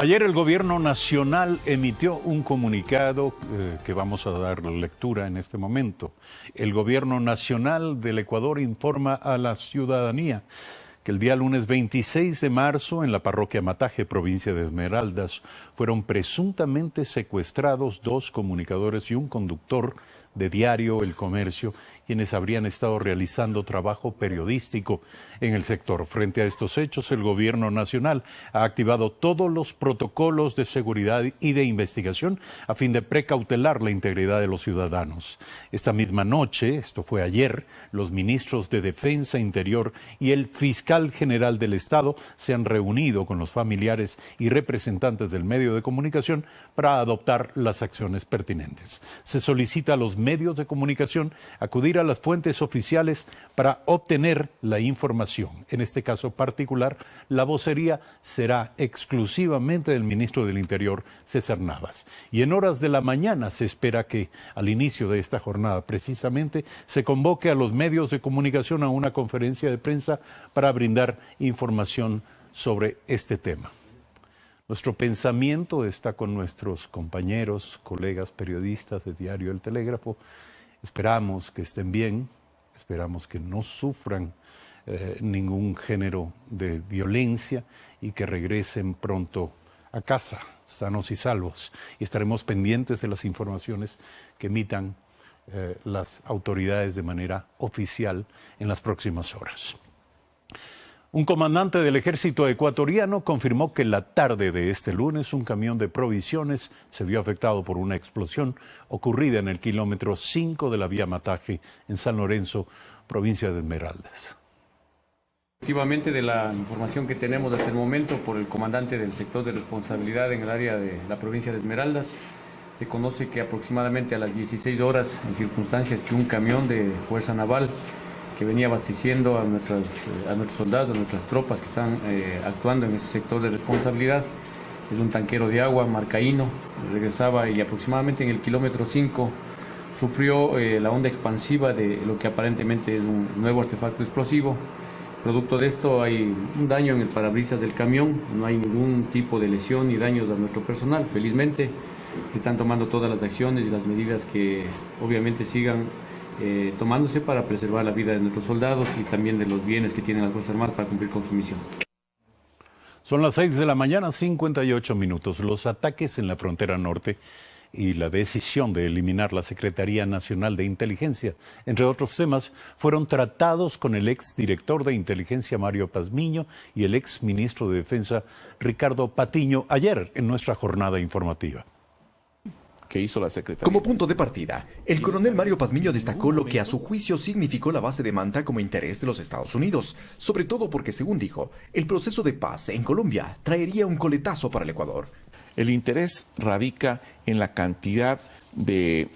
Ayer el gobierno nacional emitió un comunicado que vamos a dar lectura en este momento. El gobierno nacional del Ecuador informa a la ciudadanía que el día lunes 26 de marzo en la parroquia Mataje, provincia de Esmeraldas, fueron presuntamente secuestrados 2 comunicadores y un conductor de diario El Comercio, quienes habrían estado realizando trabajo periodístico en el sector. Frente a estos hechos, el gobierno nacional ha activado todos los protocolos de seguridad y de investigación a fin de precautelar la integridad de los ciudadanos. Esta misma noche, esto fue ayer, los ministros de Defensa, Interior y el fiscal general del Estado se han reunido con los familiares y representantes del medio de comunicación para adoptar las acciones pertinentes. Se solicita a los medios de comunicación acudir a las fuentes oficiales para obtener la información. En este caso particular, la vocería será exclusivamente del ministro del Interior, César Navas. Y en horas de la mañana se espera que al inicio de esta jornada precisamente se convoque a los medios de comunicación a una conferencia de prensa para brindar información sobre este tema. Nuestro pensamiento está con nuestros compañeros, colegas periodistas de Diario El Telégrafo. Esperamos que estén bien, esperamos que no sufran ningún género de violencia y que regresen pronto a casa, sanos y salvos. Y estaremos pendientes de las informaciones que emitan las autoridades de manera oficial en las próximas horas. Un comandante del ejército ecuatoriano confirmó que la tarde de este lunes un camión de provisiones se vio afectado por una explosión ocurrida en el kilómetro 5 de la vía Mataje en San Lorenzo, provincia de Esmeraldas. Efectivamente, de la información que tenemos hasta el momento por el comandante del sector de responsabilidad en el área de la provincia de Esmeraldas, se conoce que aproximadamente a las 16 horas, en circunstancias que un camión de Fuerza Naval que venía abasteciendo a nuestros soldados, a nuestras tropas que están actuando en ese sector de responsabilidad. Es un tanquero de agua, marca Hino, regresaba y aproximadamente en el kilómetro 5 sufrió la onda expansiva de lo que aparentemente es un nuevo artefacto explosivo. Producto de esto hay un daño en el parabrisas del camión, no hay ningún tipo de lesión ni daños a nuestro personal. Felizmente se están tomando todas las acciones y las medidas que obviamente sigan tomándose para preservar la vida de nuestros soldados y también de los bienes que tienen las Fuerzas Armadas para cumplir con su misión. Son las 6 de la mañana, 58 minutos. Los ataques en la frontera norte y la decisión de eliminar la Secretaría Nacional de Inteligencia, entre otros temas, fueron tratados con el exdirector de Inteligencia Mario Pazmiño y el exministro de Defensa Ricardo Patiño ayer en nuestra jornada informativa. Que hizo la Secretaría. Como punto de partida, el coronel Mario Pazmiño destacó lo que a su juicio significó la base de Manta como interés de los Estados Unidos, sobre todo porque, según dijo, el proceso de paz en Colombia traería un coletazo para el Ecuador. El interés radica en la cantidad de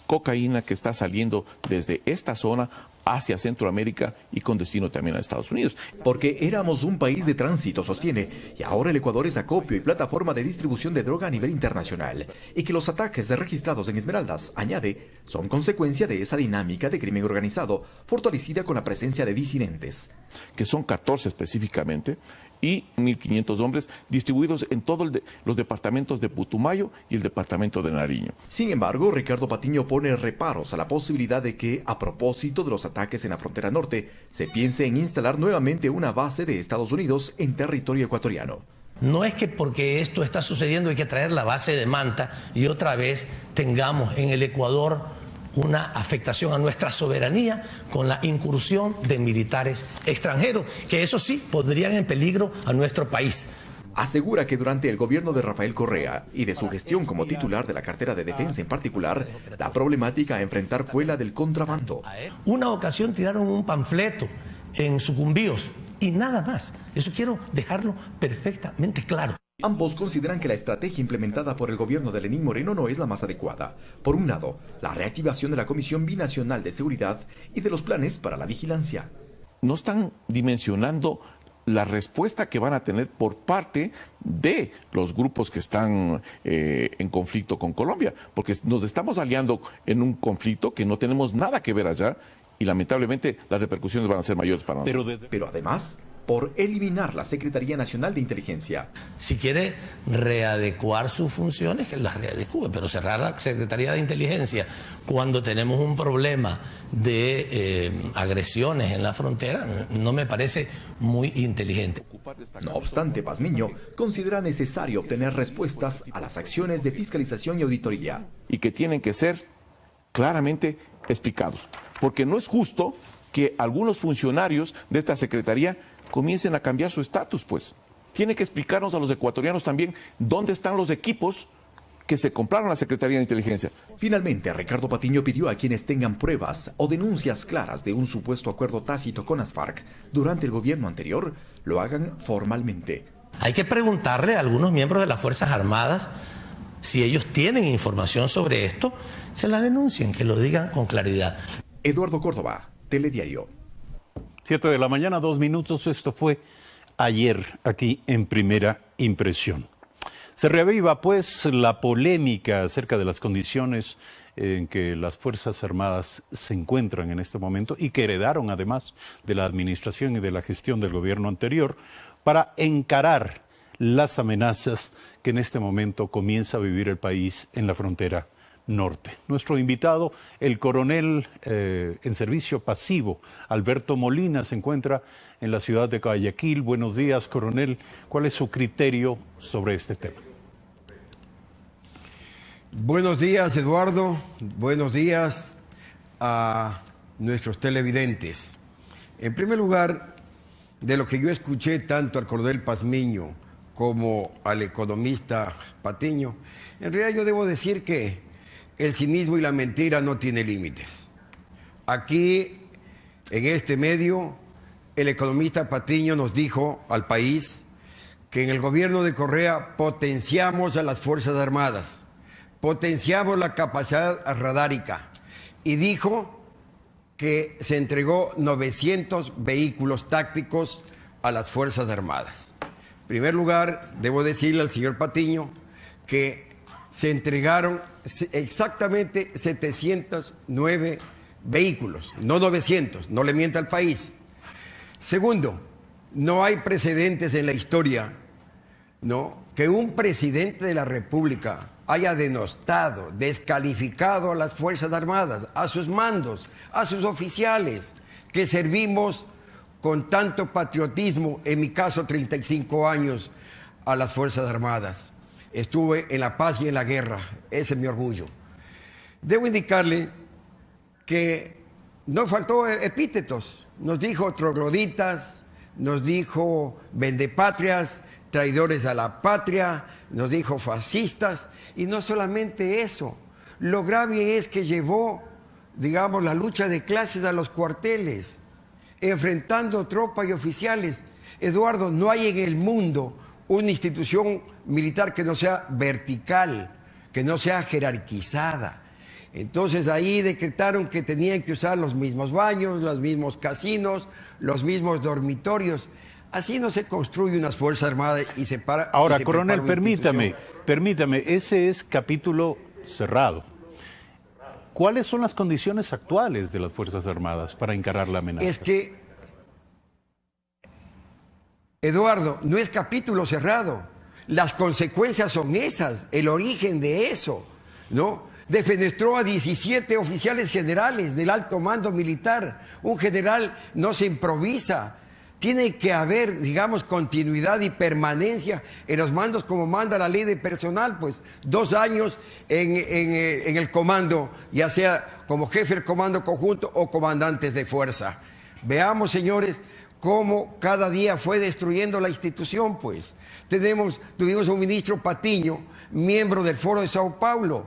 cocaína que está saliendo desde esta zona hacia Centroamérica y con destino también a Estados Unidos. Porque éramos un país de tránsito, sostiene, y ahora el Ecuador es acopio y plataforma de distribución de droga a nivel internacional. Y que los ataques registrados en Esmeraldas, añade, son consecuencia de esa dinámica de crimen organizado, fortalecida con la presencia de disidentes. Que son 14 específicamente, y 1.500 hombres distribuidos en todos los departamentos de Putumayo y el departamento de Nariño. Sin embargo, Ricardo Patiño pone reparos a la posibilidad de que, a propósito de los ataques en la frontera norte, se piense en instalar nuevamente una base de Estados Unidos en territorio ecuatoriano. No es que porque esto está sucediendo hay que traer la base de Manta y otra vez tengamos en el Ecuador una afectación a nuestra soberanía con la incursión de militares extranjeros, que eso sí pondrían en peligro a nuestro país. Asegura que durante el gobierno de Rafael Correa y de su gestión como titular de la cartera de defensa en particular, la problemática a enfrentar fue la del contrabando. Una ocasión tiraron un panfleto en Sucumbíos y nada más. Eso quiero dejarlo perfectamente claro. Ambos consideran que la estrategia implementada por el gobierno de Lenín Moreno no es la más adecuada. Por un lado, la reactivación de la Comisión Binacional de Seguridad y de los planes para la vigilancia. No están dimensionando la respuesta que van a tener por parte de los grupos que están en conflicto con Colombia, porque nos estamos aliando en un conflicto que no tenemos nada que ver allá y lamentablemente las repercusiones van a ser mayores para nosotros. Pero además, por eliminar la Secretaría Nacional de Inteligencia. Si quiere readecuar sus funciones, que las readecue, pero cerrar la Secretaría de Inteligencia cuando tenemos un problema de agresiones en la frontera, no me parece muy inteligente. No obstante, Pazmiño considera necesario obtener respuestas a las acciones de fiscalización y auditoría. Y que tienen que ser claramente explicados, porque no es justo que algunos funcionarios de esta Secretaría comiencen a cambiar su estatus, pues. Tiene que explicarnos a los ecuatorianos también dónde están los equipos que se compraron a la Secretaría de Inteligencia. Finalmente, Ricardo Patiño pidió a quienes tengan pruebas o denuncias claras de un supuesto acuerdo tácito con las FARC durante el gobierno anterior, lo hagan formalmente. Hay que preguntarle a algunos miembros de las Fuerzas Armadas si ellos tienen información sobre esto, que la denuncien, que lo digan con claridad. Eduardo Córdoba, Telediario. 7 de la mañana, 2 minutos. Esto fue ayer aquí en Primera Impresión. Se reaviva pues la polémica acerca de las condiciones en que las Fuerzas Armadas se encuentran en este momento y que heredaron además de la administración y de la gestión del gobierno anterior para encarar las amenazas que en este momento comienza a vivir el país en la frontera norte. Nuestro invitado, el coronel en servicio pasivo, Alberto Molina, se encuentra en la ciudad de Guayaquil. Buenos días, coronel. ¿Cuál es su criterio sobre este tema? Buenos días, Eduardo. Buenos días a nuestros televidentes. En primer lugar, de lo que yo escuché tanto al coronel Pazmiño como al economista Patiño, en realidad yo debo decir que el cinismo y la mentira no tienen límites. Aquí, en este medio, el economista Patiño nos dijo al país que en el gobierno de Correa potenciamos a las Fuerzas Armadas, potenciamos la capacidad radárica y dijo que se entregó 900 vehículos tácticos a las Fuerzas Armadas. En primer lugar, debo decirle al señor Patiño que se entregaron exactamente 709 vehículos, no 900, no le mienta al país. Segundo, no hay precedentes en la historia, ¿no?, que un presidente de la República haya denostado, descalificado a las Fuerzas Armadas, a sus mandos, a sus oficiales, que servimos con tanto patriotismo, en mi caso 35 años, a las Fuerzas Armadas. Estuve en la paz y en la guerra, ese es mi orgullo. Debo indicarle que no faltó epítetos, nos dijo trogloditas, nos dijo vendepatrias, traidores a la patria, nos dijo fascistas, y no solamente eso, lo grave es que llevó, digamos, la lucha de clases a los cuarteles, enfrentando tropas y oficiales. Eduardo, no hay en el mundo una institución militar que no sea vertical, que no sea jerarquizada. Entonces ahí decretaron que tenían que usar los mismos baños, los mismos casinos, los mismos dormitorios. Así no se construye una Fuerza Armada y se para. Ahora, coronel, permítame, ese es capítulo cerrado. ¿Cuáles son las condiciones actuales de las Fuerzas Armadas para encarar la amenaza? Es que, Eduardo, no es capítulo cerrado. Las consecuencias son esas, el origen de eso, ¿no? Defenestró a 17 oficiales generales del alto mando militar. Un general no se improvisa. Tiene que haber, digamos, continuidad y permanencia en los mandos como manda la ley de personal, pues 2 años en el comando, ya sea como jefe del comando conjunto o comandantes de fuerza. Veamos, señores, cómo cada día fue destruyendo la institución, pues. Tuvimos un ministro Patiño, miembro del Foro de Sao Paulo.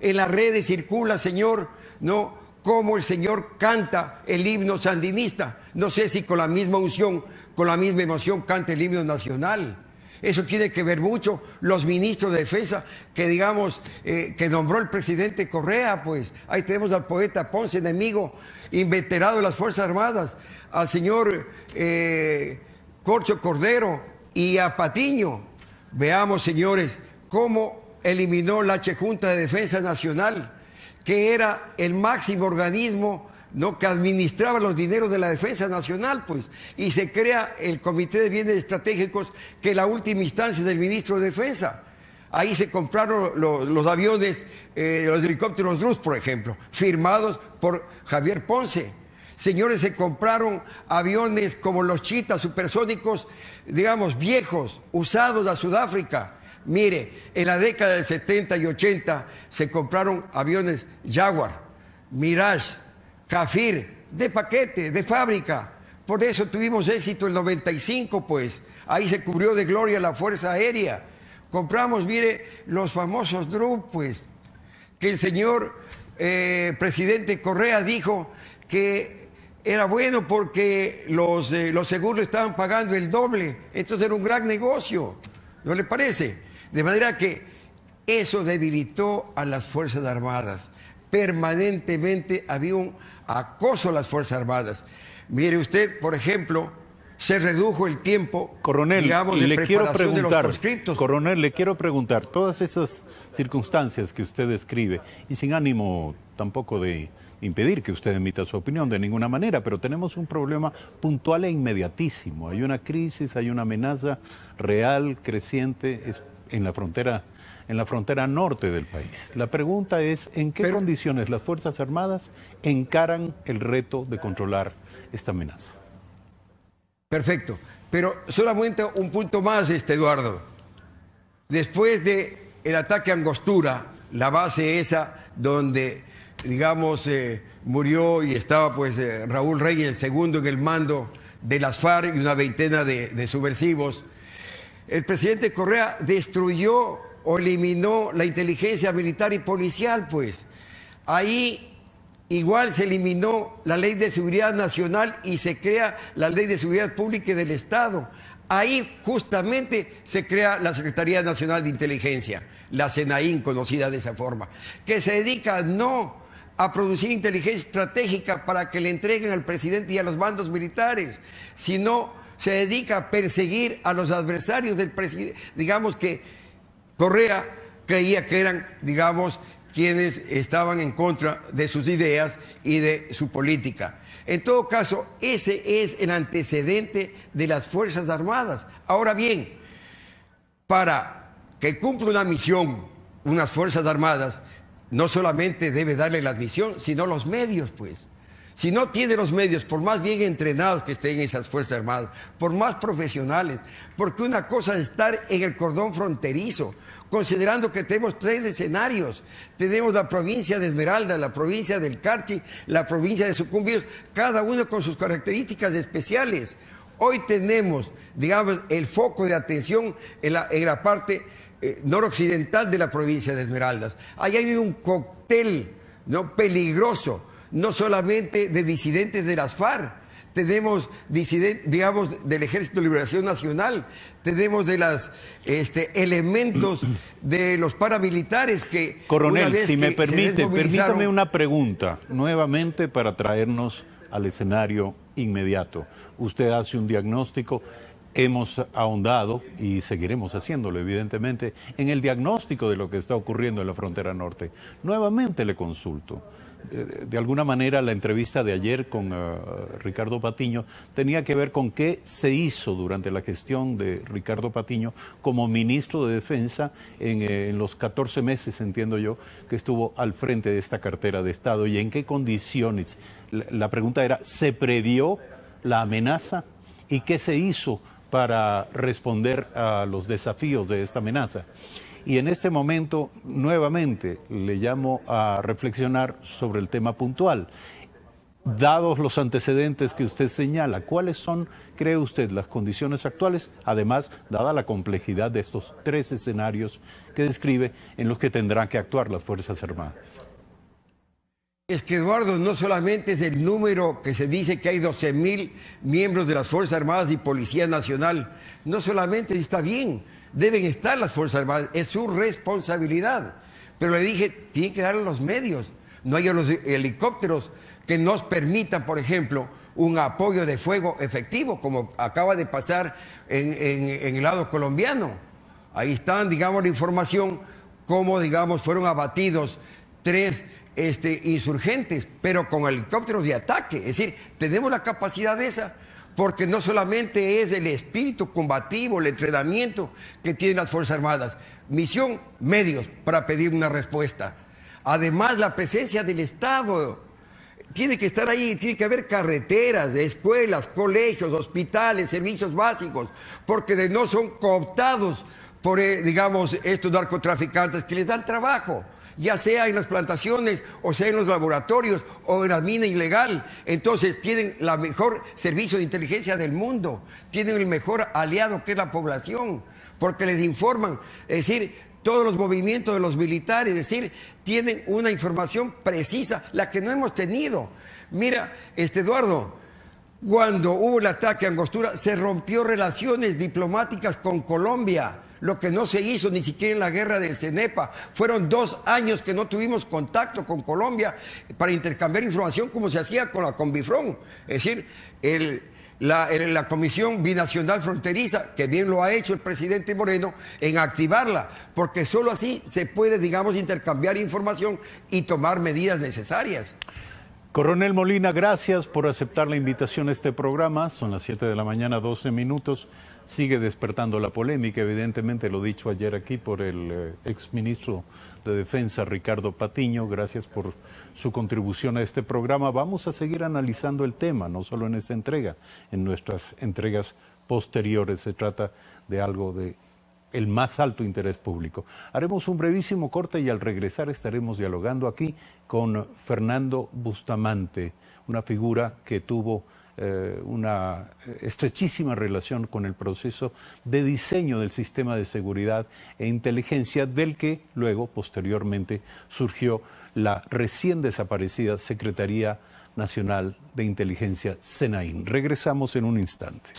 En las redes circula, señor, ¿no?, cómo el señor canta el himno sandinista. No sé si con la misma unción, con la misma emoción canta el himno nacional. Eso tiene que ver mucho los ministros de defensa que, digamos, que nombró el presidente Correa, pues. Ahí tenemos al poeta Ponce, enemigo inveterado de las Fuerzas Armadas, al señor Corcho Cordero y a Patiño. Veamos, señores, cómo eliminó la Junta de Defensa Nacional, que era el máximo organismo ¿no?, que administraba los dineros de la Defensa Nacional, pues, y se crea el Comité de Bienes Estratégicos, que es la última instancia del ministro de Defensa. Ahí se compraron los aviones, los helicópteros Druz, por ejemplo, firmados por Javier Ponce. Señores, se compraron aviones como los Cheetah supersónicos, digamos, viejos, usados a Sudáfrica. Mire, en la década del 70 y 80 se compraron aviones Jaguar, Mirage, Kafir, de paquete, de fábrica. Por eso tuvimos éxito en el 95, pues. Ahí se cubrió de gloria la Fuerza Aérea. Compramos, mire, los famosos Druz, pues, que el señor presidente Correa dijo que era bueno porque los seguros estaban pagando el doble. Entonces era un gran negocio, ¿no le parece? De manera que eso debilitó a las Fuerzas Armadas. Permanentemente había un acoso a las Fuerzas Armadas. Mire usted, por ejemplo, se redujo el tiempo, coronel, digamos, de preparación de los conscriptos. Coronel, le quiero preguntar, todas esas circunstancias que usted describe, y sin ánimo tampoco de impedir que usted emita su opinión de ninguna manera, pero tenemos un problema puntual e inmediatísimo. Hay una crisis, hay una amenaza real, creciente en la frontera norte del país. La pregunta es, ¿en qué condiciones las Fuerzas Armadas encaran el reto de controlar esta amenaza? Perfecto, pero solamente un punto más, Eduardo. Después del ataque a Angostura, la base esa donde, digamos, murió y estaba pues Raúl Reyes, el segundo en el mando de las FARC y una veintena de subversivos, el presidente Correa destruyó o eliminó la inteligencia militar y policial, pues. Ahí igual se eliminó la Ley de Seguridad Nacional y se crea la Ley de Seguridad Pública y del Estado. Ahí justamente se crea la Secretaría Nacional de Inteligencia, la SENAIN, conocida de esa forma, que se dedica no a producir inteligencia estratégica para que le entreguen al presidente y a los mandos militares, sino se dedica a perseguir a los adversarios del presidente. Digamos que Correa creía que eran, digamos, quienes estaban en contra de sus ideas y de su política. En todo caso, ese es el antecedente de las Fuerzas Armadas. Ahora bien, para que cumpla una misión, unas Fuerzas Armadas, no solamente debe darle la misión, sino los medios, pues. Si no tiene los medios, por más bien entrenados que estén esas Fuerzas Armadas, por más profesionales, porque una cosa es estar en el cordón fronterizo, considerando que tenemos 3 escenarios. Tenemos la provincia de Esmeralda, la provincia del Carchi, la provincia de Sucumbíos, cada uno con sus características especiales. Hoy tenemos, digamos, el foco de atención en la parte noroccidental de la provincia de Esmeraldas. Ahí hay un cóctel, ¿no?, peligroso, no solamente de disidentes de las FARC, tenemos disidentes, digamos, del Ejército de Liberación Nacional, tenemos de los elementos de los paramilitares que... Coronel, si me permite, permítame una pregunta nuevamente para traernos al escenario inmediato. Usted hace un diagnóstico, hemos ahondado y seguiremos haciéndolo, evidentemente, en el diagnóstico de lo que está ocurriendo en la frontera norte. Nuevamente le consulto. De alguna manera la entrevista de ayer con Ricardo Patiño tenía que ver con qué se hizo durante la gestión de Ricardo Patiño como ministro de Defensa en los 14 meses, entiendo yo, que estuvo al frente de esta cartera de Estado y en qué condiciones. La pregunta era, ¿se previó la amenaza y qué se hizo para responder a los desafíos de esta amenaza? Y en este momento, nuevamente, le llamo a reflexionar sobre el tema puntual. Dados los antecedentes que usted señala, ¿cuáles son, cree usted, las condiciones actuales? Además, dada la complejidad de estos 3 escenarios que describe en los que tendrán que actuar las Fuerzas Armadas. Es que, Eduardo, no solamente es el número que se dice que hay 12.000 miembros de las Fuerzas Armadas y Policía Nacional. No solamente está bien, deben estar las Fuerzas Armadas, es su responsabilidad. Pero le dije, tienen que darle los medios. No hay los helicópteros que nos permitan, por ejemplo, un apoyo de fuego efectivo, como acaba de pasar en el lado colombiano. Ahí están, digamos, la información, cómo, digamos, fueron abatidos 3 insurgentes, pero con helicópteros de ataque. Es decir, tenemos la capacidad de esa, porque no solamente es el espíritu combativo, el entrenamiento que tienen las Fuerzas Armadas, misión, medios para pedir una respuesta. Además, la presencia del Estado tiene que estar ahí, tiene que haber carreteras, escuelas, colegios, hospitales, servicios básicos, porque de no son cooptados por, digamos, estos narcotraficantes que les dan trabajo, ya sea en las plantaciones, o sea en los laboratorios, o en la mina ilegal. Entonces tienen la mejor servicio de inteligencia del mundo, tienen el mejor aliado que es la población, porque les informan, es decir, todos los movimientos de los militares, es decir, tienen una información precisa, la que no hemos tenido. Mira, Eduardo, cuando hubo el ataque a Angostura, se rompió relaciones diplomáticas con Colombia, lo que no se hizo ni siquiera en la guerra del Cenepa. Fueron 2 años que no tuvimos contacto con Colombia para intercambiar información como se hacía con la Conbifron. Es decir, la Comisión Binacional Fronteriza, que bien lo ha hecho el presidente Moreno, en activarla, porque solo así se puede, digamos, intercambiar información y tomar medidas necesarias. Coronel Molina, gracias por aceptar la invitación a este programa. Son las 7 de la mañana, 12 minutos. Sigue despertando la polémica, evidentemente, lo dicho ayer aquí por el exministro de Defensa, Ricardo Patiño. Gracias por su contribución a este programa. Vamos a seguir analizando el tema, no solo en esta entrega, en nuestras entregas posteriores. Se trata de algo de el más alto interés público. Haremos un brevísimo corte y al regresar estaremos dialogando aquí con Fernando Bustamante, una figura que tuvo una estrechísima relación con el proceso de diseño del sistema de seguridad e inteligencia, del que luego, posteriormente, surgió la recién desaparecida Secretaría Nacional de Inteligencia, SENAIN. Regresamos en un instante.